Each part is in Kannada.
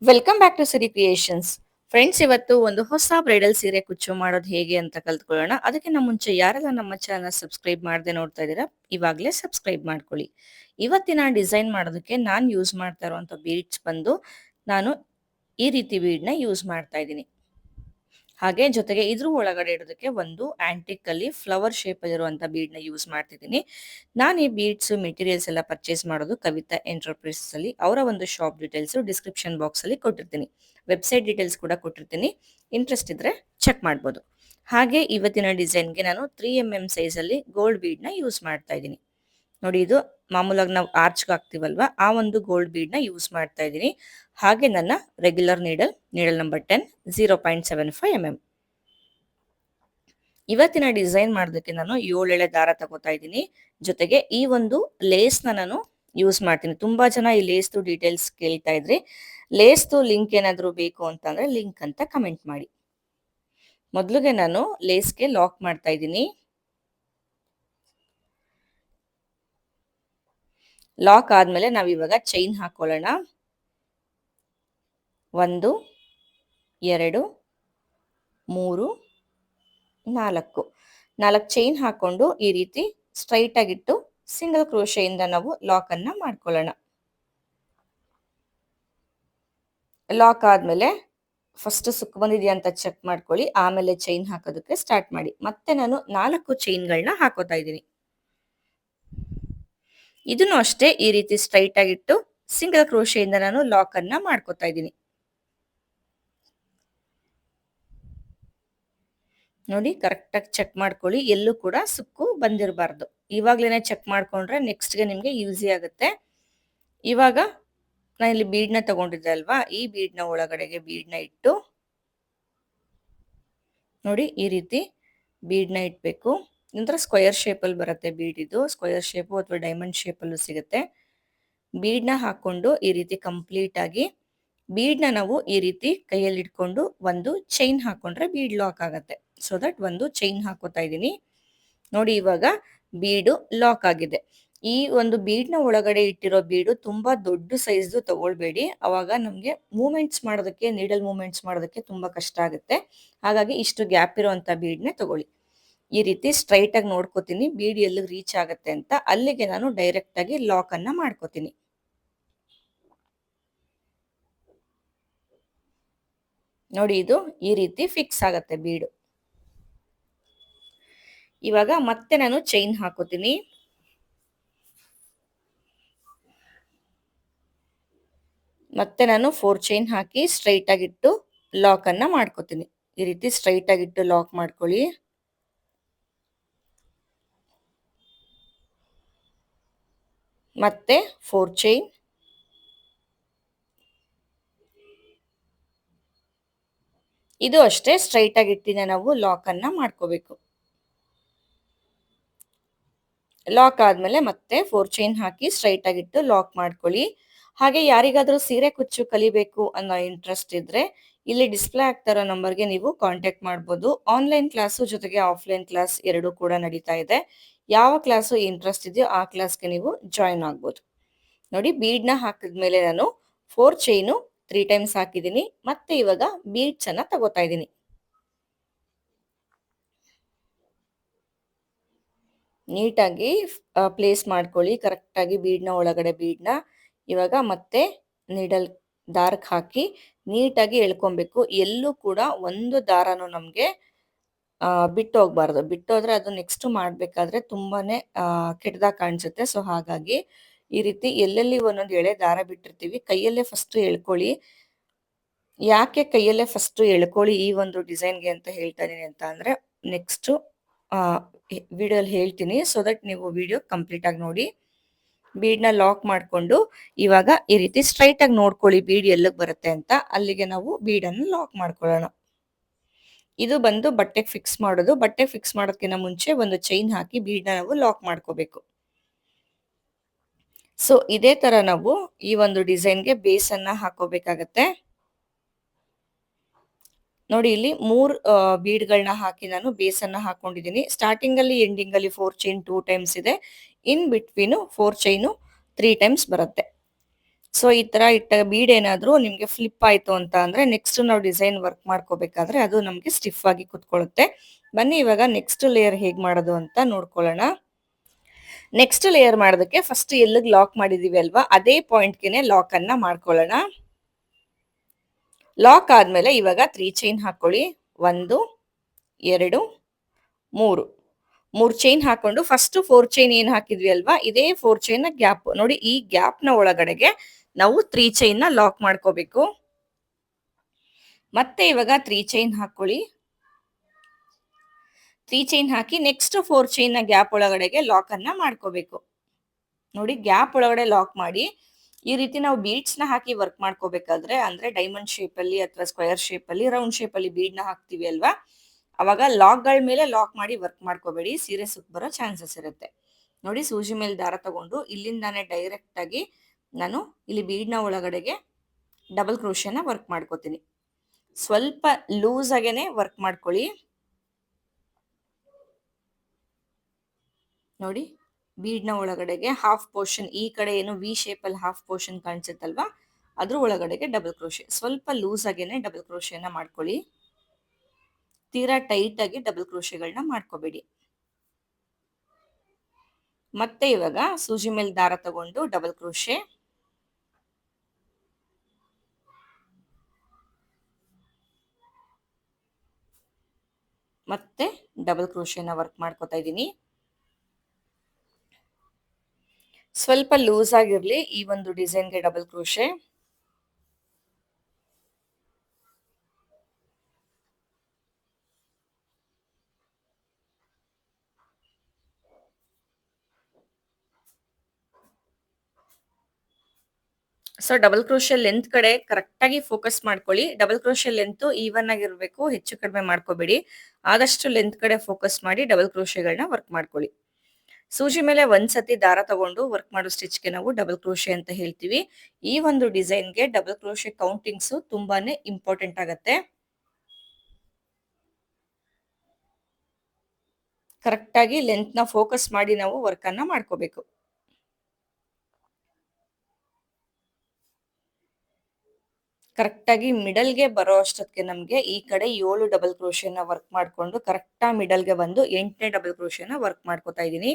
Welcome back to Siri creations. Friends, ಇವತ್ತು ಒಂದು ಹೊಸ ಬ್ರೈಡಲ್ ಸೀರೆ ಕುಚ್ಚು ಮಾಡೋದು ಹೇಗೆ ಅಂತ ಕಲ್ತ್ಕೊಳ್ಳೋಣ. ಅದಕ್ಕಿಂತ ಮುಂಚೆ ಯಾರೆಲ್ಲ ನಮ್ಮ ಚಾನಲ್ ಸಬ್ಸ್ಕ್ರೈಬ್ ಮಾಡದೆ ನೋಡ್ತಾ ಇದ್ದೀರಾ, ಇವಾಗಲೇ ಸಬ್ಸ್ಕ್ರೈಬ್ ಮಾಡ್ಕೊಳ್ಳಿ. ಇವತ್ತಿನ ಡಿಸೈನ್ ಮಾಡೋದಕ್ಕೆ ನಾನು ಯೂಸ್ ಮಾಡ್ತಾ ಇರುವಂಥ ಬೀಡ್ಸ್ ಬಂದು ನಾನು ಈ ರೀತಿ ಬೀಡ್ನ ಯೂಸ್ ಮಾಡ್ತಾ ಇದ್ದೀನಿ. ಹಾಗೆ ಜೊತೆಗೆ ಇದ್ರ ಒಳಗಡೆ ಇಡೋದಕ್ಕೆ ಒಂದು ಆಂಟಿಕ್ ಅಲ್ಲಿ ಫ್ಲವರ್ ಶೇಪ್ ಇರುವಂತ ಬೀಡ್ ನ ಯೂಸ್ ಮಾಡ್ತಿದ್ದೀನಿ. ನಾನು ಈ ಬೀಡ್ಸ್ ಮೆಟೀರಿಯಲ್ಸ್ ಎಲ್ಲ ಪರ್ಚೇಸ್ ಮಾಡೋದು ಕವಿತಾ ಎಂಟರ್ಪ್ರೈಸಸ್ ಅಲ್ಲಿ. ಅವರ ಒಂದು ಶಾಪ್ ಡೀಟೇಲ್ಸ್ ಡಿಸ್ಕ್ರಿಪ್ಷನ್ ಬಾಕ್ಸ್ ಅಲ್ಲಿ ಕೊಟ್ಟಿರ್ತೀನಿ. ವೆಬ್ಸೈಟ್ ಡೀಟೇಲ್ಸ್ ಕೂಡ ಕೊಟ್ಟಿರ್ತೀನಿ. ಇಂಟ್ರೆಸ್ಟ್ ಇದ್ರೆ ಚೆಕ್ ಮಾಡ್ಬೋದು. ಹಾಗೆ ಇವತ್ತಿನ ಡಿಸೈನ್ಗೆ ನಾನು 3mm ಸೈಜ್ ಅಲ್ಲಿ ಗೋಲ್ಡ್ ಬೀಡ್ ನ ಯೂಸ್ ಮಾಡ್ತಾ ಇದ್ದೀನಿ. ನೋಡಿ, ಇದು ಮಾಮೂಲಾಗಿ ನಾವು ಆರ್ಚ್ಗೆ ಹಾಕ್ತಿವಲ್ವಾ, ಆ ಒಂದು ಗೋಲ್ಡ್ ಬೀಡ್ ನ ಯೂಸ್ ಮಾಡ್ತಾ ಇದ್ದೀನಿ. ಹಾಗೆ ನನ್ನ ರೆಗ್ಯುಲರ್ ನೀಡಲ್ ನಂಬರ್ 10 0.75 mm. ಇವತ್ತಿನ ಡಿಸೈನ್ ಮಾಡೋದಕ್ಕೆ ನಾನು 7 ಎಳೆ ದಾರ ತಗೋತಾ ಇದ್ದೀನಿ. ಜೊತೆಗೆ ಈ ಒಂದು ಲೇಸ್ನ ನಾನು ಯೂಸ್ ಮಾಡ್ತೀನಿ. ತುಂಬಾ ಜನ ಈ ಲೇಸ್ದು ಡೀಟೇಲ್ಸ್ ಕೇಳ್ತಾ ಇದ್ರಿ. ಲೇಸ್ದು ಲಿಂಕ್ ಏನಾದರೂ ಬೇಕು ಅಂತಂದ್ರೆ ಲಿಂಕ್ ಅಂತ ಕಮೆಂಟ್ ಮಾಡಿ. ಮೊದಲಿಗೆ ನಾನು ಲೇಸ್ಗೆ ಲಾಕ್ ಮಾಡ್ತಾ ಇದ್ದೀನಿ. ಲಾಕ್ ಆದ್ಮೇಲೆ ನಾವಿವಾಗ ಚೈನ್ ಹಾಕೊಳ್ಳೋಣ. 1 2 3 4 ಚೈನ್ ಹಾಕೊಂಡು ಈ ರೀತಿ ಸ್ಟ್ರೈಟ್ ಆಗಿಟ್ಟು ಸಿಂಗಲ್ ಕ್ರೋಶೆಯಿಂದ ನಾವು ಲಾಕ್ ಅನ್ನ ಮಾಡ್ಕೊಳ್ಳೋಣ. ಲಾಕ್ ಆದ್ಮೇಲೆ ಫಸ್ಟ್ ಸುಕ್ ಬಂದಿದೆಯಾ ಅಂತ ಚೆಕ್ ಮಾಡ್ಕೊಳ್ಳಿ. ಆಮೇಲೆ ಚೈನ್ ಹಾಕೋದಕ್ಕೆ ಸ್ಟಾರ್ಟ್ ಮಾಡಿ. ಮತ್ತೆ ನಾನು 4 ಚೈನ್ಗಳನ್ನ ಹಾಕೋತಾ ಇದ್ದೀನಿ. ಇದನ್ನು ಅಷ್ಟೇ ಈ ರೀತಿ ಸ್ಟ್ರೈಟ್ ಆಗಿಟ್ಟು ಸಿಂಗಲ್ ಕ್ರೋಶೆಯಿಂದ ನಾನು ಲಾಕ್ ಅನ್ನ ಮಾಡ್ಕೋತಾ ಇದ್ದೀನಿ. ನೋಡಿ, ಕರೆಕ್ಟಾಗಿ ಚೆಕ್ ಮಾಡ್ಕೊಳ್ಳಿ. ಎಲ್ಲೂ ಕೂಡ ಸುಕ್ಕು ಬಂದಿರಬಾರ್ದು. ಇವಾಗ್ಲೇನೆ ಚೆಕ್ ಮಾಡ್ಕೊಂಡ್ರೆ ನೆಕ್ಸ್ಟ್ಗೆ ನಿಮ್ಗೆ ಈಸಿ ಆಗುತ್ತೆ. ಇವಾಗ ನಾನು ಇಲ್ಲಿ ಬೀಡ್ನ ತಗೊಂಡಿದ್ದೆ ಅಲ್ವಾ, ಈ ಬೀಡ್ನ ಒಳಗಡೆಗೆ ಬೀಡ್ನ ಇಟ್ಟು ನೋಡಿ ಈ ರೀತಿ ಬೀಡ್ನ ಇಟ್ಬೇಕು. ನಂತರ ಸ್ಕ್ವಯರ್ ಶೇಪಲ್ಲಿ ಬರುತ್ತೆ ಬೀಡ್. ಇದು ಸ್ಕ್ವಯರ್ ಶೇಪು ಅಥವಾ ಡೈಮಂಡ್ ಶೇಪಲ್ಲೂ ಸಿಗುತ್ತೆ. ಬೀಡ್ನ ಹಾಕೊಂಡು ಈ ರೀತಿ ಕಂಪ್ಲೀಟ್ ಆಗಿ ಬೀಡ್ನ ನಾವು ಈ ರೀತಿ ಕೈಯಲ್ಲಿ ಇಟ್ಕೊಂಡು ಒಂದು ಚೈನ್ ಹಾಕೊಂಡ್ರೆ ಬೀಡ್ ಲಾಕ್ ಆಗತ್ತೆ. ಸೊ ದಟ್ ಒಂದು ಚೈನ್ ಹಾಕೋತಾ ಇದ್ದೀನಿ. ನೋಡಿ, ಇವಾಗ ಬೀಡು ಲಾಕ್ ಆಗಿದೆ. ಈ ಒಂದು ಬೀಡ್ನ ಒಳಗಡೆ ಇಟ್ಟಿರೋ ಬೀಡು ತುಂಬಾ ದೊಡ್ಡ ಸೈಜ್ದು ತಗೊಳ್ಬೇಡಿ. ಅವಾಗ ನಮ್ಗೆ ಮೂವ್ಮೆಂಟ್ಸ್ ಮಾಡೋದಕ್ಕೆ, ನೀಡಲ್ ಮೂವ್ಮೆಂಟ್ಸ್ ಮಾಡೋದಕ್ಕೆ ತುಂಬಾ ಕಷ್ಟ ಆಗುತ್ತೆ. ಹಾಗಾಗಿ ಇಷ್ಟು ಗ್ಯಾಪ್ ಇರುವಂತ ಬೀಡ್ನ ತಗೊಳ್ಳಿ. ಈ ರೀತಿ ಸ್ಟ್ರೈಟ್ ಆಗಿ ನೋಡ್ಕೋತೀನಿ ಬೀಡ್ ಎಲ್ಲಿಗೆ ರೀಚ್ ಆಗುತ್ತೆ ಅಂತ. ಅಲ್ಲಿಗೆ ನಾನು ಡೈರೆಕ್ಟ್ ಆಗಿ ಲಾಕ್ ಅನ್ನ ಮಾಡ್ಕೋತೀನಿ. ನೋಡಿ, ಇದು ಈ ರೀತಿ ಫಿಕ್ಸ್ ಆಗತ್ತೆ ಬೀಡು. ಇವಾಗ ಮತ್ತೆ ನಾನು ಚೈನ್ ಹಾಕೋತೀನಿ. ಮತ್ತೆ ನಾನು 4 ಚೈನ್ ಹಾಕಿ ಸ್ಟ್ರೈಟ್ ಆಗಿಟ್ಟು ಲಾಕ್ ಅನ್ನ ಮಾಡ್ಕೋತೀನಿ. ಈ ರೀತಿ ಸ್ಟ್ರೈಟ್ ಆಗಿಟ್ಟು ಲಾಕ್ ಮಾಡ್ಕೊಳ್ಳಿ. ಮತ್ತೆ 4 ಚೈನ್, ಇದು ಅಷ್ಟೇ ಸ್ಟ್ರೈಟ್ ಆಗಿಟ್ಟಿನ ನಾವು ಲಾಕ್ ಅನ್ನ ಮಾಡ್ಕೋಬೇಕು. ಲಾಕ್ ಆದ್ಮೇಲೆ ಮತ್ತೆ 4 ಚೈನ್ ಹಾಕಿ ಸ್ಟ್ರೈಟ್ ಆಗಿಟ್ಟು ಲಾಕ್ ಮಾಡ್ಕೊಳ್ಳಿ. ಹಾಗೆ ಯಾರಿಗಾದ್ರೂ ಸೀರೆ ಕುಚ್ಚು ಕಲಿಬೇಕು ಅನ್ನೋ ಇಂಟ್ರೆಸ್ಟ್ ಇದ್ರೆ ಇಲ್ಲಿ ಡಿಸ್ಪ್ಲೇ ಆಗ್ತಾ ಇರೋ ನಂಬರ್ಗೆ ನೀವು ಕಾಂಟ್ಯಾಕ್ಟ್ ಮಾಡ್ಬೋದು. ಆನ್ಲೈನ್ ಕ್ಲಾಸು ಜೊತೆಗೆ ಆಫ್ಲೈನ್ ಕ್ಲಾಸ್ ಎರಡೂ ಕೂಡ ನಡೀತಾ ಇದೆ. ಯಾವ ಕ್ಲಾಸು ಇಂಟ್ರೆಸ್ಟ್ ಇದೆಯೋ ಆ ಕ್ಲಾಸ್ಗೆ ನೀವು ಜಾಯಿನ್ ಆಗ್ಬೋದು. ನೋಡಿ, ಬೀಡ್ನ ಹಾಕಿದ್ಮೇಲೆ ನಾನು 4 ಚೈನು 3 ಟೈಮ್ಸ್ ಹಾಕಿದ್ದೀನಿ. ಮತ್ತೆ ಇವಾಗ ಬೀಡ್ಸ್ ಅನ್ನ ತಗೋತಾ ಇದ್ದೀನಿ. ನೀಟಾಗಿ ಪ್ಲೇಸ್ ಮಾಡ್ಕೊಳ್ಳಿ ಕರೆಕ್ಟಾಗಿ ಬೀಡ್ನ ಒಳಗಡೆ ಬೀಡ್ನ. ಇವಾಗ ಮತ್ತೆ ನೀಡಲ್ ದಾರಕ್ಕೆ ಹಾಕಿ ನೀಟಾಗಿ ಎಳ್ಕೊಬೇಕು. ಎಲ್ಲೂ ಕೂಡ ಒಂದು ದಾರನೂ ನಮಗೆ ಬಿಟ್ಟು ಹೋಗ್ಬಾರ್ದು. ಬಿಟ್ಟೋದ್ರೆ ಅದು ನೆಕ್ಸ್ಟ್ ಮಾಡಬೇಕಾದ್ರೆ ತುಂಬಾನೇ ಕೆಟ್ಟದಾಗಿ ಕಾಣಿಸುತ್ತೆ. ಸೊ ಹಾಗಾಗಿ ಈ ರೀತಿ ಎಲ್ಲೆಲ್ಲಿ ಒಂದೊಂದು ಎಳೆ ದಾರ ಬಿಟ್ಟಿರ್ತೀವಿ ಕೈಯಲ್ಲೇ ಫಸ್ಟ್ ಎಳ್ಕೊಳ್ಳಿ. ಯಾಕೆ ಕೈಯಲ್ಲೇ ಫಸ್ಟ್ ಎಳ್ಕೊಳ್ಳಿ ಈ ಒಂದು ಡಿಸೈನ್ಗೆ ಅಂತ ಹೇಳ್ತಾ ಇದೀನಿ ಅಂತ ಅಂದ್ರೆ ನೆಕ್ಸ್ಟ್ ವಿಡಿಯೋಲಿ ಹೇಳ್ತೀನಿ. ಸೊ ದಟ್ ನೀವು ವಿಡಿಯೋ ಕಂಪ್ಲೀಟ್ ಆಗಿ ನೋಡಿ. ಬೀಡ್ನ ಲಾಕ್ ಮಾಡಿಕೊಂಡು ಇವಾಗ ಈ ರೀತಿ ಸ್ಟ್ರೈಟ್ ಆಗಿ ನೋಡ್ಕೊಳ್ಳಿ ಬೀಡ್ ಎಲ್ಲಿಗೆ ಬರುತ್ತೆ ಅಂತ. ಅಲ್ಲಿಗೆ ನಾವು ಬೀಡನ್ನು ಲಾಕ್ ಮಾಡ್ಕೊಳ್ಳೋಣ. ಇದು ಬಂದು ಬಟ್ಟೆಗೆ ಫಿಕ್ಸ್ ಮಾಡೋದು. ಬಟ್ಟೆ ಫಿಕ್ಸ್ ಮಾಡೋದಕ್ಕಿಂತ ಮುಂಚೆ ಒಂದು ಚೈನ್ ಹಾಕಿ ಬೀಡ್ನ ನಾವು ಲಾಕ್ ಮಾಡ್ಕೋಬೇಕು. ಸೊ ಇದೇ ತರ ನಾವು ಈ ಒಂದು ಡಿಸೈನ್ಗೆ ಬೇಸ್ ಅನ್ನ ಹಾಕೋಬೇಕಾಗತ್ತೆ. ನೋಡಿ, ಇಲ್ಲಿ 3 ಬೀಡ್ಗಳನ್ನ ಹಾಕಿ ನಾನು ಬೇಸ್ ಅನ್ನ ಹಾಕೊಂಡಿದ್ದೀನಿ. ಸ್ಟಾರ್ಟಿಂಗ್ ಅಲ್ಲಿ ಎಂಡಿಂಗ್ ಅಲ್ಲಿ 4 ಚೈನ್ 2 ಟೈಮ್ಸ್ ಇದೆ. ಇನ್ ಬಿಟ್ವೀನು 4 ಚೈನು 3 ಟೈಮ್ಸ್ ಬರುತ್ತೆ. ಸೊ ಈ ತರ ಇಟ್ಟ ಬೀಡ್ ಏನಾದ್ರೂ ನಿಮ್ಗೆ ಫ್ಲಿಪ್ ಆಯ್ತು ಅಂತ ಅಂದ್ರೆ ನೆಕ್ಸ್ಟ್ ನಾವು ಡಿಸೈನ್ ವರ್ಕ್ ಮಾಡ್ಕೋಬೇಕಾದ್ರೆ ಅದು ನಮ್ಗೆ ಸ್ಟಿಫ್ ಆಗಿ ಕುತ್ಕೊಳ್ಳುತ್ತೆ. ಬನ್ನಿ ಇವಾಗ ನೆಕ್ಸ್ಟ್ ಲೇಯರ್ ಹೇಗ್ ಮಾಡೋದು ಅಂತ ನೋಡ್ಕೊಳ್ಳೋಣ. ನೆಕ್ಸ್ಟ್ ಲೇಯರ್ ಮಾಡೋದಕ್ಕೆ ಫಸ್ಟ್ ಎಲ್ಲಿಗೆ ಲಾಕ್ ಮಾಡಿದೀವಿ ಅಲ್ವಾ ಅದೇ ಪಾಯಿಂಟ್ಗೆನೆ ಲಾಕ್ ಅನ್ನ ಮಾಡ್ಕೊಳ್ಳೋಣ. ಲಾಕ್ ಆದ್ಮೇಲೆ ಇವಾಗ 3 ಚೈನ್ ಹಾಕೊಳ್ಳಿ. 1 2 3 ಚೈನ್ ಹಾಕೊಂಡು ಫಸ್ಟ್ 4 ಚೈನ್ ಏನ್ ಹಾಕಿದ್ವಿ ಅಲ್ವಾ ಇದೇ 4 ಚೈನ್ ನ ಗ್ಯಾಪ್ ನೋಡಿ. ಈ ಗ್ಯಾಪ್ ನ ಒಳಗಡೆಗೆ ನಾವು 3 ಚೈನ್ ನ ಲಾಕ್ ಮಾಡ್ಕೋಬೇಕು. ಮತ್ತೆ ಇವಾಗ 3 ಚೈನ್ ಹಾಕೊಳ್ಳಿ. 3 ಚೈನ್ ಹಾಕಿ ನೆಕ್ಸ್ಟ್ 4 ಚೈನ್ ನ ಗ್ಯಾಪ್ ಒಳಗಡೆಗೆ ಲಾಕ್ ಅನ್ನ ಮಾಡ್ಕೋಬೇಕು. ನೋಡಿ ಗ್ಯಾಪ್ ಒಳಗಡೆ ಲಾಕ್ ಮಾಡಿ ಈ ರೀತಿ ನಾವು ಬೀಡ್ಸ್ ನ ಹಾಕಿ ವರ್ಕ್ ಮಾಡ್ಕೋಬೇಕಾದ್ರೆ ಅಂದ್ರೆ ಡೈಮಂಡ್ ಶೇಪ್ ಅಲ್ಲಿ ಅಥವಾ ಸ್ಕ್ವೇರ್ ಶೇಪ್ ಅಲ್ಲಿ ರೌಂಡ್ ಶೇಪ್ ಅಲ್ಲಿ ಬೀಡ್ ನ ಹಾಕ್ತಿವಿ ಅಲ್ವಾ ಅವಾಗ ಲಾಕ್ ಗಳ ಮೇಲೆ ಲಾಕ್ ಮಾಡಿ ವರ್ಕ್ ಮಾಡ್ಕೋಬೇಡಿ, ಸೀರೆ ಸುತ್ತ ಬರೋ ಚಾನ್ಸಸ್ ಇರುತ್ತೆ. ನೋಡಿ ಸೂಜಿ ಮೇಲೆ ದಾರ ತಗೊಂಡು ಇಲ್ಲಿಂದಾನೆ ಡೈರೆಕ್ಟ್ ಆಗಿ ನಾನು ಇಲ್ಲಿ ಬೀಡ್ ನ ಒಳಗಡೆಗೆ ಡಬಲ್ ಕ್ರೋಶೆನ ವರ್ಕ್ ಮಾಡ್ಕೋತೀನಿ. ಸ್ವಲ್ಪ ಲೂಸ್ ಆಗೇನೆ ವರ್ಕ್ ಮಾಡ್ಕೊಳ್ಳಿ. ನೋಡಿ ಬೀಡ್ ನ ಒಳಗಡೆಗೆ ಹಾಫ್ ಪೋರ್ಷನ್ ಈ ಕಡೆ ಏನು ವಿ ಶೇಪ್ ಅಲ್ಲಿ ಹಾಫ್ ಪೋರ್ಷನ್ ಕಾಣಿಸುತ್ತಲ್ವಾ ಅದ್ರ ಒಳಗಡೆಗೆ ಡಬಲ್ ಕ್ರೋಶೆ ಸ್ವಲ್ಪ ಲೂಸ್ ಆಗೇನೆ ಡಬಲ್ ಕ್ರೋಶೆನ ಮಾಡ್ಕೊಳ್ಳಿ. ತೀರಾ ಟೈಟ್ ಆಗಿ ಡಬಲ್ ಕ್ರೋಶೆಗಳನ್ನ ಮಾಡ್ಕೋಬೇಡಿ. ಮತ್ತೆ ಇವಾಗ ಸೂಜಿ ಮೇಲೆ ದಾರ ತಗೊಂಡು ಡಬಲ್ ಕ್ರೋಶೆ, ಮತ್ತೆ ಡಬಲ್ ಕ್ರೋಶೆನ ವರ್ಕ್ ಮಾಡ್ಕೋತಾ ಇದ್ದೀನಿ. ಸ್ವಲ್ಪ ಲೂಸ್ ಆಗಿರ್ಲಿ ಈ ಒಂದು ಡಿಸೈನ್ಗೆ double crochet. So double crochet length ಕಡೆ ಕರೆಕ್ಟ್ ಆಗಿ ಫೋಕಸ್ ಮಾಡ್ಕೊಳ್ಳಿ. ಡಬಲ್ ಕ್ರೋಶೆ ಲೆಂತ್ ಈವನ್ ಆಗಿರ್ಬೇಕು, ಹೆಚ್ಚು ಕಡಿಮೆ ಮಾಡ್ಕೋಬೇಡಿ. ಆದಷ್ಟು ಲೆಂತ್ ಕಡೆ ಫೋಕಸ್ ಮಾಡಿ ಡಬಲ್ ಕ್ರೋಶೆಗಳನ್ನ ವರ್ಕ್ ಮಾಡ್ಕೊಳ್ಳಿ. ಸೂಜಿ ಮೇಲೆ ಒಂದ್ಸತಿ ದಾರ ತಗೊಂಡು ವರ್ಕ್ ಮಾಡೋ ಸ್ಟಿಚ್ಗೆ ನಾವು ಡಬಲ್ ಕ್ರೋಶೆ ಅಂತ ಹೇಳ್ತೀವಿ. ಈ ಒಂದು ಡಿಸೈನ್ಗೆ ಡಬಲ್ ಕ್ರೋಶೆ ಕೌಂಟಿಂಗ್ಸ್ ತುಂಬಾನೇ ಇಂಪಾರ್ಟೆಂಟ್ ಆಗತ್ತೆ. ಕರೆಕ್ಟ್ ಆಗಿ ಲೆಂತ್ ನ ಫೋಕಸ್ ಮಾಡಿ ನಾವು ವರ್ಕ್ ಅನ್ನ ಮಾಡ್ಕೋಬೇಕು. ಕರೆಕ್ಟ್ ಆಗಿ ಮಿಡಲ್ಗೆ ಬರೋ ಅಷ್ಟೊತ್ತಿಗೆ ನಮ್ಗೆ ಈ ಕಡೆ 7 ಡಬಲ್ ಕ್ರೋಶೆನ ವರ್ಕ್ ಮಾಡ್ಕೊಂಡು ಕರೆಕ್ಟ್ ಮಿಡಲ್ಗೆ ಬಂದು 8ನೇ ಡಬಲ್ ಕ್ರೋಶೆನ ವರ್ಕ್ ಮಾಡ್ಕೋತಾ ಇದ್ದೀನಿ.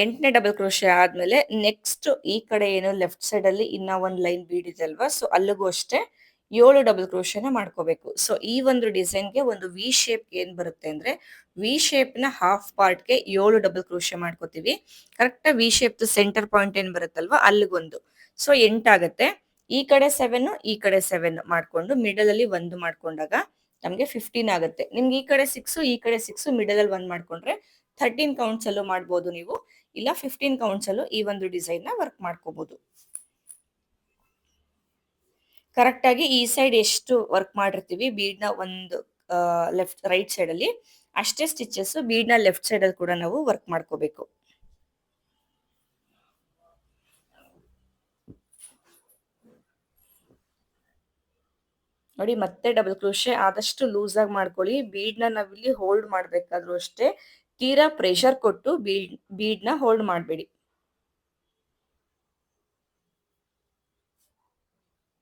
8ನೇ ಡಬಲ್ ಕ್ರೋಶೆ ಆದ್ಮೇಲೆ ನೆಕ್ಸ್ಟ್ ಈ ಕಡೆ ಏನು ಲೆಫ್ಟ್ ಸೈಡ್ ಅಲ್ಲಿ ಇನ್ನ ಒಂದು ಲೈನ್ ಬೀಡ್ ಇದೆ ಅಲ್ವಾ ಸೊ ಅಲ್ಲಿಗೂ ಅಷ್ಟೇ 7 ಡಬಲ್ ಕ್ರೋಶೆನ ಮಾಡ್ಕೋಬೇಕು. ಸೊ ಈ ಒಂದು ಡಿಸೈನ್ಗೆ ಒಂದು ವಿ ಶೇಪ್ ಏನ್ ಬರುತ್ತೆ ಅಂದ್ರೆ ವಿ ಶೇಪ್ ನ ಹಾಫ್ ಪಾರ್ಟ್ ಗೆ 7 ಡಬಲ್ ಕ್ರೋಶೆ ಮಾಡ್ಕೋತೀವಿ. Correct we shape centre point ಏನ್ ಬರುತ್ತಲ್ವಾ ಅಲ್ಲಿಗೊಂದು. ಸೊ 8 ಆಗತ್ತೆ. ಈ ಕಡೆ 7 ಈ ಕಡೆ 7 ಮಾಡ್ಕೊಂಡು ಮಿಡಲ್ ಅಲ್ಲಿ ಒಂದು ಮಾಡ್ಕೊಂಡಾಗ ನಮ್ಗೆ 15 ಆಗುತ್ತೆ. ನಿಮ್ಗೆ ಈ ಕಡೆ 6 ಈ ಕಡೆ 6 ಮಿಡಲ್ ಅಲ್ಲಿ 1 ಮಾಡ್ಕೊಂಡ್ರೆ 13 ಕೌಂಟ್ಸ್ ಅಲ್ಲೂ ಮಾಡ್ಬೋದು ನೀವು, ಇಲ್ಲ 15 ಕೌಂಟ್ಸ್ ಅಲ್ಲೂ ಈ ಒಂದು ಡಿಸೈನ್ ನ ವರ್ಕ್ ಮಾಡ್ಕೋಬಹುದು. ಕರೆಕ್ಟ್ ಆಗಿ ಈ ಸೈಡ್ ಎಷ್ಟು ವರ್ಕ್ ಮಾಡಿರ್ತೀವಿ ಬೀಡ್ ನ ಒಂದು ಲೆಫ್ಟ್ ರೈಟ್ ಸೈಡ್ ಅಲ್ಲಿ ಅಷ್ಟೇ ಸ್ಟಿಚಸ್ ಬೀಡ್ ನ ಲೆಫ್ಟ್ ಸೈಡ್ ಅಲ್ಲಿ ಕೂಡ ನಾವು ವರ್ಕ್ ಮಾಡ್ಕೋಬೇಕು. ನೋಡಿ ಮತ್ತೆ ಡಬಲ್ ಕ್ರೋಶೆ ಆದಷ್ಟು ಲೂಸ್ ಆಗಿ ಮಾಡ್ಕೊಳ್ಳಿ. ಬೀಡ್ ನ ನಾವಿಲ್ಲಿ ಹೋಲ್ಡ್ ಮಾಡ್ಬೇಕಾದ್ರೂ ಅಷ್ಟೇ ತೀರಾ ಪ್ರೆಷರ್ ಕೊಟ್ಟು ಬೀಡ್ ನ ಹೋಲ್ಡ್ ಮಾಡಬೇಡಿ.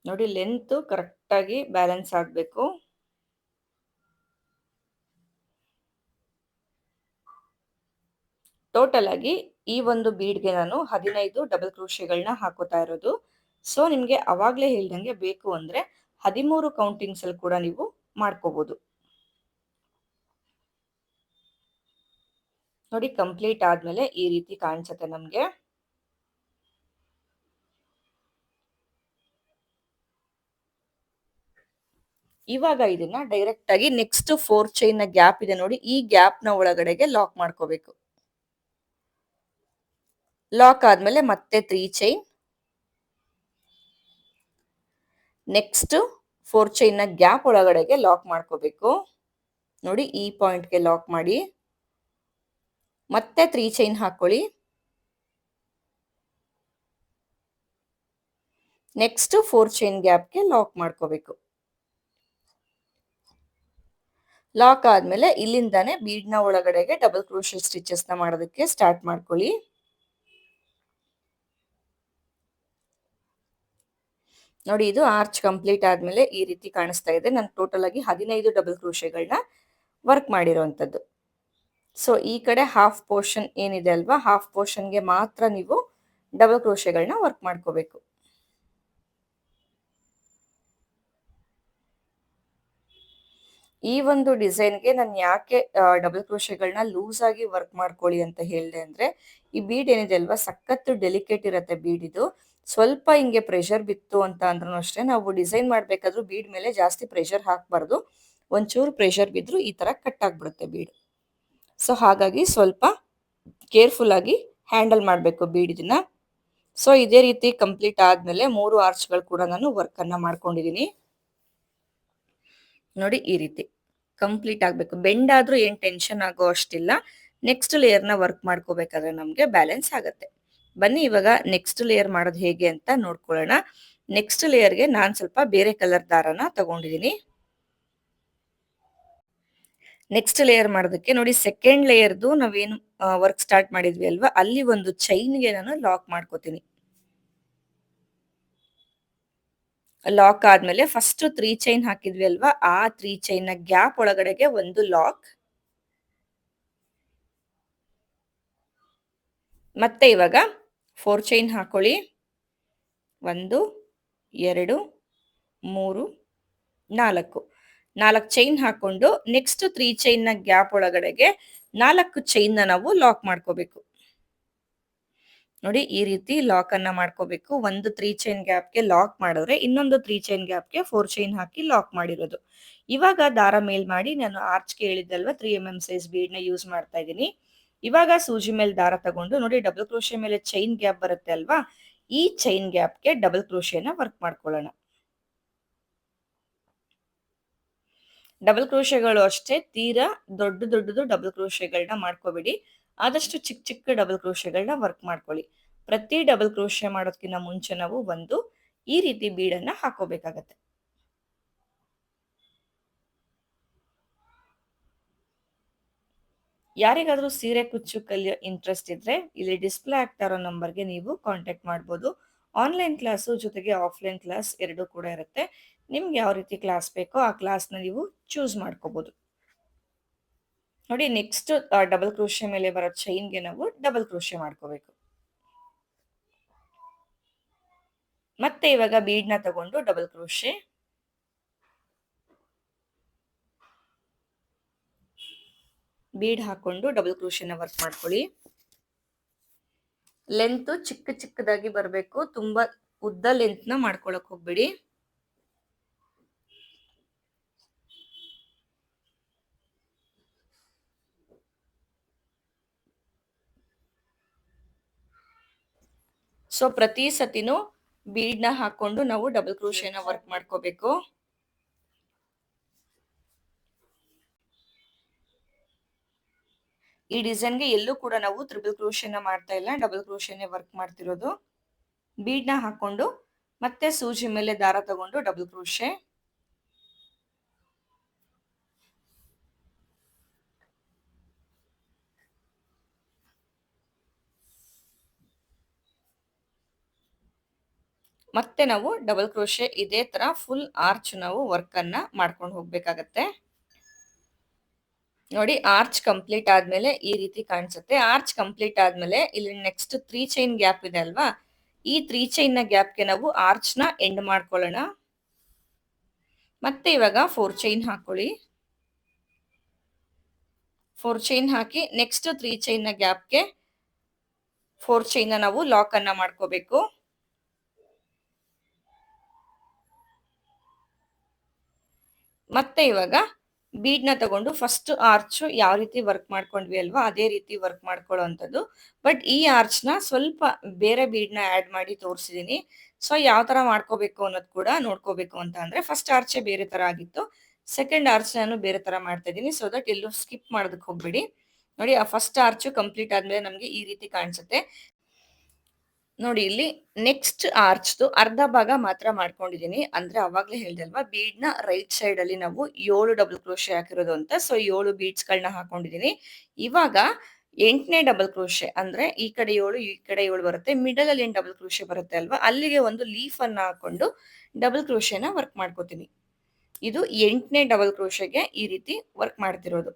ನೋಡಿ ಲೆಂತ್ ಕರೆಕ್ಟ್ ಆಗಿ ಬ್ಯಾಲೆನ್ಸ್ ಆಗ್ಬೇಕು. ಟೋಟಲ್ ಆಗಿ ಈ ಒಂದು ಬೀಡ್ಗೆ ನಾನು 15 ಡಬಲ್ ಕ್ರೋಶೆಗಳನ್ನ ಹಾಕೋತಾ ಇರೋದು. ಸೊ ನಿಮ್ಗೆ ಅವಾಗ್ಲೇ ಹೇಳ್ದಂಗೆ ಬೇಕು ಅಂದ್ರೆ 13 ಕೌಂಟಿಂಗ್ಸ್ ಅಲ್ಲಿ ಕೂಡ ನೀವು ಮಾಡ್ಕೋಬಹುದು. ನೋಡಿ ಕಂಪ್ಲೀಟ್ ಆದ್ಮೇಲೆ ಈ ರೀತಿ ಕಾಣಿಸುತ್ತೆ ನಮ್ಗೆ. ಇವಾಗ ಇದನ್ನ ಡೈರೆಕ್ಟ್ ಆಗಿ ನೆಕ್ಸ್ಟ್ 4 ಚೈನ್ ನ ಗ್ಯಾಪ್ ಇದೆ ನೋಡಿ ಈ ಗ್ಯಾಪ್ ನ ಒಳಗಡೆಗೆ ಲಾಕ್ ಮಾಡ್ಕೋಬೇಕು. ಲಾಕ್ ಆದ್ಮೇಲೆ ಮತ್ತೆ 3 ಚೈನ್, ನೆಕ್ಸ್ಟ್ 4 ಚೈನ್ ನ ಗ್ಯಾಪ್ ಒಳಗಡೆಗೆ ಲಾಕ್ ಮಾಡ್ಕೋಬೇಕು. ನೋಡಿ ಈ ಪಾಯಿಂಟ್ಗೆ ಲಾಕ್ ಮಾಡಿ ಮತ್ತೆ 3 ಚೈನ್ ಹಾಕೊಳ್ಳಿ. ನೆಕ್ಸ್ಟ್ 4 ಚೈನ್ ಗ್ಯಾಪ್ಗೆ ಲಾಕ್ ಮಾಡ್ಕೋಬೇಕು. ಲಾಕ್ ಆದ್ಮೇಲೆ ಇಲ್ಲಿಂದಾನೆ ಬೀಡ್ ನ ಒಳಗಡೆಗೆ ಡಬಲ್ ಕ್ರೋಶೆ ಸ್ಟಿಚಸ್ ನ ಮಾಡೋದಕ್ಕೆ ಸ್ಟಾರ್ಟ್ ಮಾಡ್ಕೊಳ್ಳಿ. ನೋಡಿ ಇದು ಆರ್ಚ್ ಕಂಪ್ಲೀಟ್ ಆದ್ಮೇಲೆ ಈ ರೀತಿ ಕಾಣಿಸ್ತಾ ಇದೆ. ನಾನು ಟೋಟಲ್ ಆಗಿ 15 ಡಬಲ್ ಕ್ರೋಶೆಗಳನ್ನ ವರ್ಕ್ ಮಾಡಿರುವಂತದ್ದು. ಸೊ ಈ ಕಡೆ ಹಾಫ್ ಪೋರ್ಷನ್ ಏನಿದೆ ಅಲ್ವಾ, ಹಾಫ್ ಪೋರ್ಷನ್ಗೆ ಮಾತ್ರ ನೀವು ಡಬಲ್ ಕ್ರೋಶೆಗಳನ್ನ ವರ್ಕ್ ಮಾಡ್ಕೋಬೇಕು. ಈ ಒಂದು ಡಿಸೈನ್ಗೆ ನಾನು ಯಾಕೆ ಡಬಲ್ ಕ್ರೋಶೆಗಳನ್ನ ಲೂಸ್ ಆಗಿ ವರ್ಕ್ ಮಾಡ್ಕೊಳ್ಳಿ ಅಂತ ಹೇಳಿದೆ ಅಂದ್ರೆ, ಈ ಬೀಡ್ ಏನಿದೆ ಅಲ್ವಾ ಸಖತ್ತು ಡೆಲಿಕೇಟ್ ಇರುತ್ತೆ ಬೀಡ್ ಇದು. ಸ್ವಲ್ಪ ಹಿಂಗೆ ಪ್ರೆಷರ್ ಬಿತ್ತು ಅಂತ ಅಂದ್ರೂ ಅಷ್ಟೇ, ನಾವು ಡಿಸೈನ್ ಮಾಡ್ಬೇಕಾದ್ರೂ ಬೀಡ್ ಮೇಲೆ ಜಾಸ್ತಿ ಪ್ರೆಷರ್ ಹಾಕಬಾರ್ದು. ಒಂಚೂರು ಪ್ರೆಷರ್ ಬಿದ್ರು ಈ ತರ ಕಟ್ ಆಗ್ಬಿಡುತ್ತೆ ಬೀಡ್. ಸೊ ಹಾಗಾಗಿ ಸ್ವಲ್ಪ ಕೇರ್ಫುಲ್ ಆಗಿ ಹ್ಯಾಂಡಲ್ ಮಾಡಬೇಕು ಬೀಡ್ ಇದನ್ನ. ಸೊ ಇದೇ ರೀತಿ ಕಂಪ್ಲೀಟ್ ಆದ್ಮೇಲೆ 3 ಆರ್ಚ್ಗಳು ಕೂಡ ನಾನು ವರ್ಕ್ ಅನ್ನ ಮಾಡ್ಕೊಂಡಿದೀನಿ. ನೋಡಿ ಈ ರೀತಿ ಕಂಪ್ಲೀಟ್ ಆಗ್ಬೇಕು. ಬೆಂಡ್ ಆದ್ರೂ ಏನ್ ಟೆನ್ಷನ್ ಆಗೋ ಅಷ್ಟಿಲ್ಲ. ನೆಕ್ಸ್ಟ್ ಲೇಯರ್ನ ವರ್ಕ್ ಮಾಡ್ಕೋಬೇಕಾದ್ರೆ ನಮ್ಗೆ ಬ್ಯಾಲೆನ್ಸ್ ಆಗುತ್ತೆ. ಬನ್ನಿ ಇವಾಗ ನೆಕ್ಸ್ಟ್ ಲೇಯರ್ ಮಾಡೋದು ಹೇಗೆ ಅಂತ ನೋಡ್ಕೊಳ್ಳೋಣ. ನೆಕ್ಸ್ಟ್ ಲೇಯರ್ಗೆ ನಾನು ಸ್ವಲ್ಪ ಬೇರೆ ಕಲರ್ ದಾರನ ತಗೊಂಡಿದ್ದೀನಿ. ನೆಕ್ಸ್ಟ್ ಲೇಯರ್ ಮಾಡೋದಕ್ಕೆ ನೋಡಿ ಸೆಕೆಂಡ್ ಲೇಯರ್ದು ನಾವೇನು ವರ್ಕ್ ಸ್ಟಾರ್ಟ್ ಮಾಡಿದ್ವಿ ಅಲ್ವಾ, ಅಲ್ಲಿ ಒಂದು ಚೈನ್ಗೆ ನಾನು ಲಾಕ್ ಮಾಡ್ಕೋತೀನಿ. ಲಾಕ್ ಆದ್ಮೇಲೆ ಫಸ್ಟ್ 3 ಚೈನ್ ಹಾಕಿದ್ವಿ ಅಲ್ವಾ, ಆ 3 ಚೈನ್ ನ ಗ್ಯಾಪ್ ಒಳಗಡೆಗೆ ಒಂದು ಲಾಕ್. ಮತ್ತೆ ಇವಾಗ 4 ಚೈನ್ ಹಾಕೊಳ್ಳಿ. 1 2 3 4 ಚೈನ್ ಹಾಕೊಂಡು ನೆಕ್ಸ್ಟ್ 3 ಚೈನ್ ನ ಗ್ಯಾಪ್ ಒಳಗಡೆಗೆ 4 ಚೈನ್ ನ ನಾವು ಲಾಕ್ ಮಾಡ್ಕೋಬೇಕು. ನೋಡಿ ಈ ರೀತಿ ಲಾಕ್ ಅನ್ನ ಮಾಡ್ಕೋಬೇಕು. ಒಂದು 3 ಚೈನ್ ಗ್ಯಾಪ್ಗೆ ಲಾಕ್ ಮಾಡಿದ್ರೆ ಇನ್ನೊಂದು 3 ಚೈನ್ ಗ್ಯಾಪ್ಗೆ 4 ಚೈನ್ ಹಾಕಿ ಲಾಕ್ ಮಾಡಿರೋದು. ಇವಾಗ ದಾರ ಮೇಲ್ ಮಾಡಿ ನಾನು ಆರ್ಚ್ಗೆ ಹೇಳಿದ್ದಲ್ವಾ 3mm ಸೈಜ್ ಬೀಡ್ ನ ಯೂಸ್ ಮಾಡ್ತಾ ಇದ್ದೀನಿ. ಇವಾಗ ಸೂಜಿ ಮೇಲೆ ದಾರ ತಗೊಂಡು ನೋಡಿ ಡಬಲ್ ಕ್ರೋಶೆ ಮೇಲೆ ಚೈನ್ ಗ್ಯಾಪ್ ಬರುತ್ತೆ ಅಲ್ವಾ, ಈ ಚೈನ್ ಗ್ಯಾಪ್ಗೆ ಡಬಲ್ ಕ್ರೋಶೆನ ವರ್ಕ್ ಮಾಡ್ಕೊಳ್ಳೋಣ. ಡಬಲ್ ಕ್ರೋಶೆಗಳು ಅಷ್ಟೇ, ತೀರಾ ದೊಡ್ಡದು ಡಬಲ್ ಕ್ರೋಶೆಗಳನ್ನ ಮಾಡ್ಕೋಬೇಡಿ. ಆದಷ್ಟು ಚಿಕ್ಕ ಚಿಕ್ಕ ಡಬಲ್ ಕ್ರೋಶೆಗಳನ್ನ ವರ್ಕ್ ಮಾಡ್ಕೊಳ್ಳಿ. ಪ್ರತಿ ಡಬಲ್ ಕ್ರೋಶೆ ಮಾಡೋದಕ್ಕಿಂತ ಮುಂಚೆ ನಾವು ಒಂದು ಈ ರೀತಿ ಬೀಡನ್ನ ಹಾಕೋಬೇಕಾಗತ್ತೆ. ಯಾರಿಗಾದ್ರೂ ಸೀರೆ ಕುಚ್ಚು ಕಲಿಯೋ ಇಂಟ್ರೆಸ್ಟ್ ಇದ್ರೆ ಇಲ್ಲಿ ಡಿಸ್ಪ್ಲೇ ಆಗ್ತಾ ಇರೋ ನಂಬರ್ಗೆ ನೀವು ಕಾಂಟ್ಯಾಕ್ಟ್ ಮಾಡ್ಬೋದು. ಆನ್ಲೈನ್ ಕ್ಲಾಸು ಜೊತೆಗೆ ಆಫ್ಲೈನ್ ಕ್ಲಾಸ್ ಎರಡೂ ಕೂಡ ಇರುತ್ತೆ. ನಿಮ್ಗೆ ಯಾವ ರೀತಿ ಕ್ಲಾಸ್ ಬೇಕೋ ಆ ಕ್ಲಾಸ್ನ ನೀವು ಚೂಸ್ ಮಾಡ್ಕೋಬಹುದು. ನೋಡಿ ನೆಕ್ಸ್ಟ್ ಡಬಲ್ ಕ್ರೋಶೆ ಮೇಲೆ ಬರೋ ಚೈನ್ಗೆ ನಾವು ಡಬಲ್ ಕ್ರೋಶೆ ಮಾಡ್ಕೋಬೇಕು. ಮತ್ತೆ ಇವಾಗ ಬೀಡ್ನ ತಗೊಂಡು ಡಬಲ್ ಕ್ರೋಶೆ, ಬೀಡ್ ಹಾಕೊಂಡು ಡಬಲ್ ಕ್ರೋಶೆನ ವರ್ಕ್ ಮಾಡ್ಕೊಳ್ಳಿ. ಲೆಂತ್ ಚಿಕ್ಕದಾಗಿ ಬರಬೇಕು, ತುಂಬಾ ಉದ್ದ ಲೆಂತ್ ನ ಮಾಡ್ಕೊಳಕ್ ಹೋಗ್ಬೇಡಿ. ಸೊ ಪ್ರತಿ ಸತಿನೂ ಬೀಡ್ ನ ಹಾಕೊಂಡು ನಾವು ಡಬಲ್ ಕ್ರೋಶೆನ ವರ್ಕ್ ಮಾಡ್ಕೋಬೇಕು. ಈ ಡಿಸೈನ್ಗೆ ಎಲ್ಲೂ ಕೂಡ ನಾವು ತ್ರಿಬಲ್ ಕ್ರೋಶೆನ ಮಾಡ್ತಾ ಇಲ್ಲ, ಡಬಲ್ ಕ್ರೋಶೆನೆ ವರ್ಕ್ ಮಾಡ್ತಿರೋದು. ಬೀಡ್ ನ ಹಾಕೊಂಡು ಮತ್ತೆ ಸೂಜಿ ಮೇಲೆ ದಾರ ತಗೊಂಡು ಡಬಲ್ ಕ್ರೋಶೆ, ಮತ್ತೆ ನಾವು ಡಬಲ್ ಕ್ರೋಶೆ ಇದೇ ತರ ಫುಲ್ ಆರ್ಚ್ ನಾವು ವರ್ಕ್ ಅನ್ನ ಮಾಡ್ಕೊಂಡು ಹೋಗ್ಬೇಕಾಗತ್ತೆ. ನೋಡಿ ಆರ್ಚ್ ಕಂಪ್ಲೀಟ್ ಆದ್ಮೇಲೆ ಈ ರೀತಿ ಕಾಣಿಸುತ್ತೆ. ಆರ್ಚ್ ಕಂಪ್ಲೀಟ್ ಆದ್ಮೇಲೆ ಇಲ್ಲಿ ನೆಕ್ಸ್ಟ್ 3 ಚೈನ್ ಗ್ಯಾಪ್ ಇದೆ ಅಲ್ವಾ, ಈ 3 ಚೈನ್ ನ ಗ್ಯಾಪ್ಗೆ ನಾವು ಆರ್ಚ್ ನ ಎಂಡ್ ಮಾಡ್ಕೊಳ್ಳೋಣ. ಮತ್ತೆ ಇವಾಗ 4 ಚೈನ್ ಹಾಕೊಳ್ಳಿ. 4 ಚೈನ್ ಹಾಕಿ ನೆಕ್ಸ್ಟ್ 3 ಚೈನ್ ನ ಗ್ಯಾಪ್ಗೆ 4 ಚೈನ್ ನ ನಾವು ಲಾಕ್ ಅನ್ನ ಮಾಡ್ಕೋಬೇಕು. ಮತ್ತೆ ಇವಾಗ ಬೀಡ್ ನ ತಗೊಂಡು ಫಸ್ಟ್ ಆರ್ಚ್ ಯಾವ ರೀತಿ ವರ್ಕ್ ಮಾಡ್ಕೊಂಡ್ವಿ ಅಲ್ವಾ ಅದೇ ರೀತಿ ವರ್ಕ್ ಮಾಡ್ಕೊಳ್ಳೋವಂಥದ್ದು. ಬಟ್ ಈ ಆರ್ಚ್ ನ ಸ್ವಲ್ಪ ಬೇರೆ ಬೀಡ್ ನ ಆಡ್ ಮಾಡಿ ತೋರಿಸಿದೀನಿ. ಸೊ ಯಾವ ತರ ಮಾಡ್ಕೋಬೇಕು ಅನ್ನೋದು ಕೂಡ ನೋಡ್ಕೋಬೇಕು ಅಂತ ಅಂದ್ರೆ, ಫಸ್ಟ್ ಆರ್ಚೆ ಬೇರೆ ತರ ಆಗಿತ್ತು, ಸೆಕೆಂಡ್ ಆರ್ಚ್ ನಾನು ಬೇರೆ ತರ ಮಾಡ್ತಾ ಇದ್ದೀನಿ. ಸೊ ದಟ್ ಎಲ್ಲೂ ಸ್ಕಿಪ್ ಮಾಡೋದಕ್ಕೆ ಹೋಗ್ಬೇಡಿ. ನೋಡಿ ಆ ಫಸ್ಟ್ ಆರ್ಚ್ ಕಂಪ್ಲೀಟ್ ಆದ್ಮೇಲೆ ನಮ್ಗೆ ಈ ರೀತಿ ಕಾಣಿಸುತ್ತೆ. ನೋಡಿ ಇಲ್ಲಿ ನೆಕ್ಸ್ಟ್ ಆರ್ಚ್ದು ಅರ್ಧ ಭಾಗ ಮಾತ್ರ ಮಾಡ್ಕೊಂಡಿದೀನಿ. ಅಂದ್ರೆ ಅವಾಗ್ಲೇ ಹೇಳ್ದೆ ಅಲ್ವಾ, ಬೀಡ್ ನ ರೈಟ್ ಸೈಡ್ ಅಲ್ಲಿ ನಾವು 7 ಡಬಲ್ ಕ್ರೋಶೆ ಹಾಕಿರೋದು ಅಂತ. ಸೊ 7 ಬೀಡ್ಸ್ ಗಳನ್ನ ಹಾಕೊಂಡಿದೀನಿ. ಇವಾಗ 8ನೇ ಡಬಲ್ ಕ್ರೋಶೆ ಅಂದ್ರೆ ಈ ಕಡೆ 7 ಈ ಕಡೆ 7 ಬರುತ್ತೆ, ಮಿಡಲ್ ಅಲ್ಲಿ ಏನ್ ಡಬಲ್ ಕ್ರೋಶೆ ಬರುತ್ತೆ ಅಲ್ವಾ, ಅಲ್ಲಿಗೆ ಒಂದು ಲೀಫ್ ಅನ್ನ ಹಾಕೊಂಡು ಡಬಲ್ ಕ್ರೋಶೆನ ವರ್ಕ್ ಮಾಡ್ಕೋತೀನಿ. ಇದು 8ನೇ ಡಬಲ್ ಕ್ರೋಶೆಗೆ ಈ ರೀತಿ ವರ್ಕ್ ಮಾಡ್ತಿರೋದು.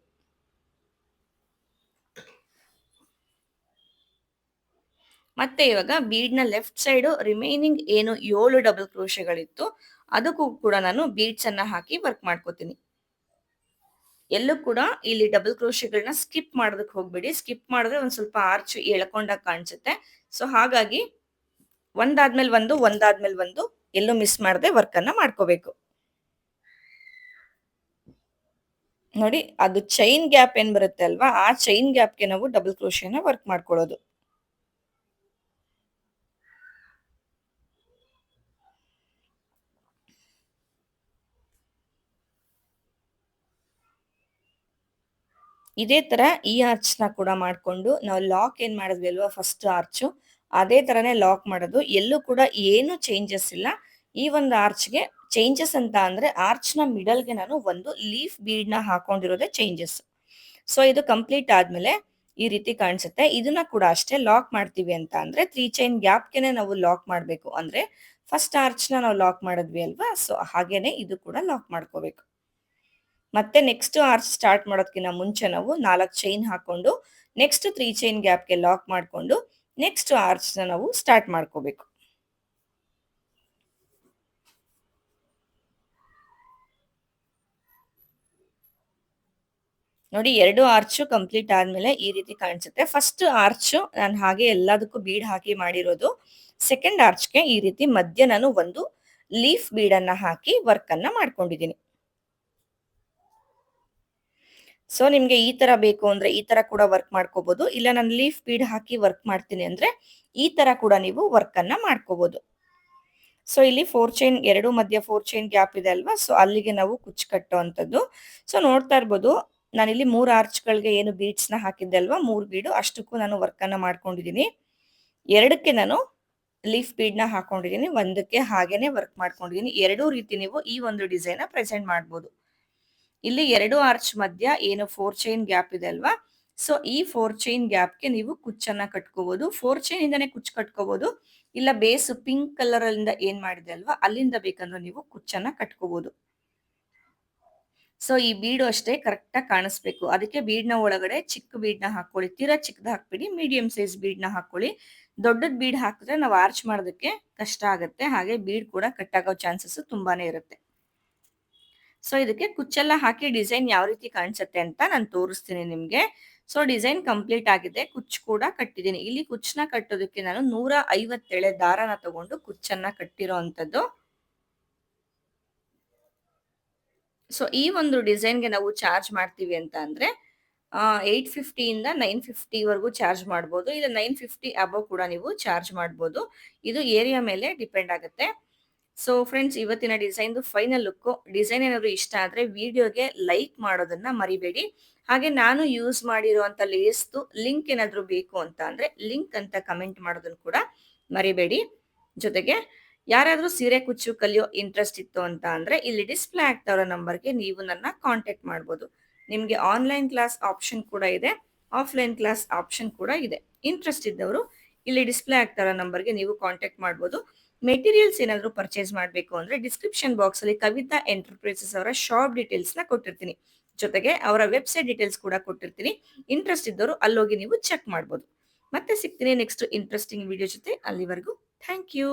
ಮತ್ತೆ ಇವಾಗ ಬೀಡ್ನ ಲೆಫ್ಟ್ ಸೈಡು ರಿಮೈನಿಂಗ್ ಏನು 7 ಡಬಲ್ ಕ್ರೋಶೆಗಳಿತ್ತು ಅದಕ್ಕೂ ಕೂಡ ನಾನು ಬೀಡ್ಸ್ ಅನ್ನ ಹಾಕಿ ವರ್ಕ್ ಮಾಡ್ಕೋತೀನಿ. ಎಲ್ಲೂ ಕೂಡ ಇಲ್ಲಿ ಡಬಲ್ ಕ್ರೋಶೆಗಳನ್ನ ಸ್ಕಿಪ್ ಮಾಡೋದಕ್ಕೆ ಹೋಗ್ಬೇಡಿ. ಸ್ಕಿಪ್ ಮಾಡಿದ್ರೆ ಒಂದ್ ಸ್ವಲ್ಪ ಆರ್ಚ್ ಎಳ್ಕೊಂಡಾಗ ಕಾಣಿಸುತ್ತೆ. ಸೊ ಹಾಗಾಗಿ ಒಂದಾದ್ಮೇಲೆ ಒಂದು ಒಂದಾದ್ಮೇಲೆ ಒಂದು ಎಲ್ಲೂ ಮಿಸ್ ಮಾಡದೆ ವರ್ಕ್ ಅನ್ನ ಮಾಡ್ಕೋಬೇಕು. ನೋಡಿ ಅದು ಚೈನ್ ಗ್ಯಾಪ್ ಏನ್ ಬರುತ್ತೆ ಅಲ್ವಾ, ಆ ಚೈನ್ ಗ್ಯಾಪ್ಗೆ ನಾವು ಡಬಲ್ ಕ್ರೋಶೆನ ವರ್ಕ್ ಮಾಡ್ಕೊಳ್ಳೋದು. ಇದೇ ತರ ಈ ಆರ್ಚ್ ನ ಕೂಡ ಮಾಡ್ಕೊಂಡು ನಾವು ಲಾಕ್ ಏನ್ ಮಾಡಿದ್ವಿ ಅಲ್ವಾ ಫಸ್ಟ್ ಆರ್ಚ್, ಅದೇ ತರನೇ ಲಾಕ್ ಮಾಡೋದು. ಎಲ್ಲೂ ಕೂಡ ಏನು ಚೇಂಜಸ್ ಇಲ್ಲ. ಈ ಒಂದು ಆರ್ಚ್ಗೆ ಚೇಂಜಸ್ ಅಂತ ಅಂದ್ರೆ ಆರ್ಚ್ ನ ಮಿಡಲ್ಗೆ ನಾನು ಒಂದು ಲೀಫ್ ಬೀಡ್ ನ ಹಾಕೊಂಡಿರೋದೇ ಚೇಂಜಸ್. ಸೊ ಇದು ಕಂಪ್ಲೀಟ್ ಆದ್ಮೇಲೆ ಈ ರೀತಿ ಕಾಣಿಸುತ್ತೆ. ಇದನ್ನ ಕೂಡ ಅಷ್ಟೇ ಲಾಕ್ ಮಾಡ್ತೀವಿ ಅಂತ ಅಂದ್ರೆ 3 ಚೈನ್ ಗ್ಯಾಪ್ಗೆನೆ ನಾವು ಲಾಕ್ ಮಾಡಬೇಕು. ಅಂದ್ರೆ ಫಸ್ಟ್ ಆರ್ಚ್ ನ ನಾವು ಲಾಕ್ ಮಾಡಿದ್ವಿ ಅಲ್ವಾ, ಸೊ ಹಾಗೇನೆ ಇದು ಕೂಡ ಲಾಕ್ ಮಾಡ್ಕೋಬೇಕು. ಮತ್ತೆ ನೆಕ್ಸ್ಟ್ ಆರ್ಚ್ ಸ್ಟಾರ್ಟ್ ಮಾಡೋದಕ್ಕಿಂತ ಮುಂಚೆ ನಾವು 4 ಚೈನ್ ಹಾಕೊಂಡು ನೆಕ್ಸ್ಟ್ 3 ಚೈನ್ ಗ್ಯಾಪ್ಗೆ ಲಾಕ್ ಮಾಡಿಕೊಂಡು ನೆಕ್ಸ್ಟ್ ಆರ್ಚ್ ನ ನಾವು ಸ್ಟಾರ್ಟ್ ಮಾಡ್ಕೋಬೇಕು. ನೋಡಿ 2 ಆರ್ಚ್ ಕಂಪ್ಲೀಟ್ ಆದ್ಮೇಲೆ ಈ ರೀತಿ ಕಾಣಿಸುತ್ತೆ. ಫಸ್ಟ್ ಆರ್ಚ್ ನಾನು ಹಾಗೆ ಎಲ್ಲದಕ್ಕೂ ಬೀಡ್ ಹಾಕಿ ಮಾಡಿರೋದು. ಸೆಕೆಂಡ್ ಆರ್ಚ್ಗೆ ಈ ರೀತಿ ಮಧ್ಯ ನಾನು ಒಂದು ಲೀಫ್ ಬೀಡ್ ಅನ್ನ ಹಾಕಿ ವರ್ಕ್ ಅನ್ನ ಮಾಡ್ಕೊಂಡಿದ್ದೀನಿ. ಸೊ ನಿಮ್ಗೆ ಈ ತರ ಬೇಕು ಅಂದ್ರೆ ಈ ತರ ಕೂಡ ವರ್ಕ್ ಮಾಡ್ಕೋಬಹುದು. ಇಲ್ಲ ನಾನು ಲೀಫ್ ಬೀಡ್ ಹಾಕಿ ವರ್ಕ್ ಮಾಡ್ತೀನಿ ಅಂದ್ರೆ ಈ ತರ ಕೂಡ ನೀವು ವರ್ಕ್ ಅನ್ನ ಮಾಡ್ಕೋಬಹುದು. ಸೊ ಇಲ್ಲಿ 4 ಚೈನ್ ಎರಡು ಮಧ್ಯ 4 ಚೈನ್ ಗ್ಯಾಪ್ ಇದೆ ಅಲ್ವಾ, ಸೊ ಅಲ್ಲಿಗೆ ನಾವು ಕುಚ್ಚು ಕಟ್ಟುವಂಥದ್ದು. ಸೊ ನೋಡ್ತಾ ಇರ್ಬೋದು ನಾನಿಲ್ಲಿ 3 ಆರ್ಚ್ಗಳಿಗೆ ಏನು ಬೀಡ್ಸ್ ನ ಹಾಕಿದ್ದೆ ಅಲ್ವಾ, 3 ಬೀಡು ಅಷ್ಟಕ್ಕೂ ನಾನು ವರ್ಕ್ ಅನ್ನ ಮಾಡ್ಕೊಂಡಿದ್ದೀನಿ. ಎರಡಕ್ಕೆ ನಾನು ಲೀಫ್ ಬೀಡ್ ನ ಹಾಕೊಂಡಿದ್ದೀನಿ, ಒಂದಕ್ಕೆ ಹಾಗೇನೆ ವರ್ಕ್ ಮಾಡ್ಕೊಂಡಿದ್ದೀನಿ. ಎರಡೂ ರೀತಿ ನೀವು ಈ ಒಂದು ಡಿಸೈನ್ ಪ್ರೆಸೆಂಟ್ ಮಾಡ್ಬೋದು. ಇಲ್ಲಿ 2 ಆರ್ಚ್ ಮಧ್ಯ ಏನು 4 ಚೈನ್ ಗ್ಯಾಪ್ ಇದೆ ಅಲ್ವಾ, ಸೊ ಈ 4 ಚೈನ್ ಗ್ಯಾಪ್ಗೆ ನೀವು ಕುಚ್ಚನ್ನ ಕಟ್ಕೋಬಹುದು. 4 ಚೈನ್ ಇಂದಾನೆ ಕುಚ್ಚು ಕಟ್ಕೋಬಹುದು. ಇಲ್ಲ ಬೇಸ್ ಪಿಂಕ್ ಕಲರ್ ಅಲ್ಲಿಂದ ಏನ್ ಮಾಡಿದೆ ಅಲ್ವಾ ಅಲ್ಲಿಂದ ಬೇಕಂದ್ರೆ ನೀವು ಕುಚ್ಚನ್ನ ಕಟ್ಕೋಬಹುದು. ಸೊ ಈ ಬೀಡು ಅಷ್ಟೇ ಕರೆಕ್ಟ್ ಆಗಿ ಕಾಣಿಸ್ಬೇಕು. ಅದಕ್ಕೆ ಬೀಡ್ನ ಒಳಗಡೆ ಚಿಕ್ಕ ಬೀಡ್ನ ಹಾಕೊಳ್ಳಿ. ತೀರಾ ಚಿಕ್ಕದ ಹಾಕ್ಬಿಡಿ, ಮೀಡಿಯಂ ಸೈಜ್ ಬೀಡ್ನ ಹಾಕೊಳ್ಳಿ. ದೊಡ್ಡದ್ ಬೀಡ್ ಹಾಕಿದ್ರೆ ನಾವು ಆರ್ಚ್ ಮಾಡೋದಕ್ಕೆ ಕಷ್ಟ ಆಗುತ್ತೆ. ಹಾಗೆ ಬೀಡ್ ಕೂಡ ಕಟ್ ಆಗೋ ಚಾನ್ಸಸ್ ತುಂಬಾನೇ ಇರುತ್ತೆ. ಸೊ ಇದಕ್ಕೆ ಕುಚ್ಚೆಲ್ಲ ಹಾಕಿ ಡಿಸೈನ್ ಯಾವ ರೀತಿ ಕಾಣಿಸುತ್ತೆ ಅಂತ ನಾನು ತೋರಿಸ್ತೀನಿ ನಿಮ್ಗೆ. ಸೊ ಡಿಸೈನ್ ಕಂಪ್ಲೀಟ್ ಆಗಿದೆ. ಕುಚ್ಚು ಕೂಡ ಕಟ್ಟಿದ್ದೀನಿ. ಇಲ್ಲಿ ಕುಚ್ಚನ್ನ ಕಟ್ಟೋದಕ್ಕೆ ನಾನು 150 ಎಳೆ ದಾರನ ತಗೊಂಡು ಕುಚ್ಚನ್ನ ಕಟ್ಟಿರೋ ಅಂಥದ್ದು. ಸೊ ಈ ಒಂದು ಡಿಸೈನ್ಗೆ ನಾವು ಚಾರ್ಜ್ ಮಾಡ್ತೀವಿ ಅಂತ ಅಂದ್ರೆ 850 ಇಂದ 950 ವರೆಗೂ ಚಾರ್ಜ್ ಮಾಡ್ಬೋದು. ಇಲ್ಲ 950 ಅಬವ್ ಕೂಡ ನೀವು ಚಾರ್ಜ್ ಮಾಡ್ಬೋದು. ಇದು ಏರಿಯಾ ಮೇಲೆ ಡಿಪೆಂಡ್ ಆಗುತ್ತೆ. ಸೊ ಫ್ರೆಂಡ್ಸ್ ಇವತ್ತಿನ ಡಿಸೈನ್ದು ಫೈನಲ್ ಲುಕ್. ಡಿಸೈನ್ ಏನಾದ್ರು ಇಷ್ಟ ಆದ್ರೆ ವಿಡಿಯೋಗೆ ಲೈಕ್ ಮಾಡೋದನ್ನ ಮರಿಬೇಡಿ. ಹಾಗೆ ನಾನು ಯೂಸ್ ಮಾಡಿರುವಂತ ಲೇಸ್ದು ಲಿಂಕ್ ಏನಾದ್ರು ಬೇಕು ಅಂತ ಅಂದ್ರೆ ಲಿಂಕ್ ಅಂತ ಕಮೆಂಟ್ ಮಾಡೋದನ್ನ ಕೂಡ ಮರಿಬೇಡಿ. ಜೊತೆಗೆ ಯಾರಾದ್ರೂ ಸೀರೆ ಕುಚ್ಚು ಕಲಿಯೋ ಇಂಟ್ರೆಸ್ಟ್ ಇತ್ತು ಅಂತ ಅಂದ್ರೆ ಇಲ್ಲಿ ಡಿಸ್ಪ್ಲೇ ಆಗ್ತಾ ಇರೋ ನಂಬರ್ಗೆ ನೀವು ನನ್ನ ಕಾಂಟ್ಯಾಕ್ಟ್ ಮಾಡ್ಬೋದು. ನಿಮ್ಗೆ ಆನ್ಲೈನ್ ಕ್ಲಾಸ್ ಆಪ್ಷನ್ ಕೂಡ ಇದೆ, ಆಫ್ಲೈನ್ ಕ್ಲಾಸ್ ಆಪ್ಷನ್ ಕೂಡ ಇದೆ. ಇಂಟ್ರೆಸ್ಟ್ ಇದ್ದವರು ಇಲ್ಲಿ ಡಿಸ್ಪ್ಲೇ ಆಗ್ತಾ ಇರೋ ನಂಬರ್ಗೆ ನೀವು ಕಾಂಟ್ಯಾಕ್ಟ್ ಮಾಡ್ಬೋದು. ಮೆಟೀರಿಯಲ್ಸ್ ಏನಾದ್ರು ಪರ್ಚೇಸ್ ಮಾಡಬೇಕು ಅಂದ್ರೆ ಡಿಸ್ಕ್ರಿಪ್ಷನ್ ಬಾಕ್ಸ್ ಅಲ್ಲಿ ಕವಿತಾ ಎಂಟರ್ಪ್ರೈಸಸ್ ಅವರ ಶಾಪ್ ಡೀಟೇಲ್ಸ್ ನ ಕೊಟ್ಟಿರ್ತೀನಿ. ಜೊತೆಗೆ ಅವರ ವೆಬ್ಸೈಟ್ ಡೀಟೇಲ್ಸ್ ಕೂಡ ಕೊಟ್ಟಿರ್ತೀನಿ. ಇಂಟ್ರೆಸ್ಟ್ ಇದ್ದವರು ಅಲ್ಲೋಗಿ ನೀವು ಚೆಕ್ ಮಾಡ್ಬೋದು. ಮತ್ತೆ ಸಿಗ್ತೀನಿ ನೆಕ್ಸ್ಟ್ ಇಂಟ್ರೆಸ್ಟಿಂಗ್ ವಿಡಿಯೋ ಜೊತೆ. ಅಲ್ಲಿವರೆಗೂ ಥ್ಯಾಂಕ್ ಯು.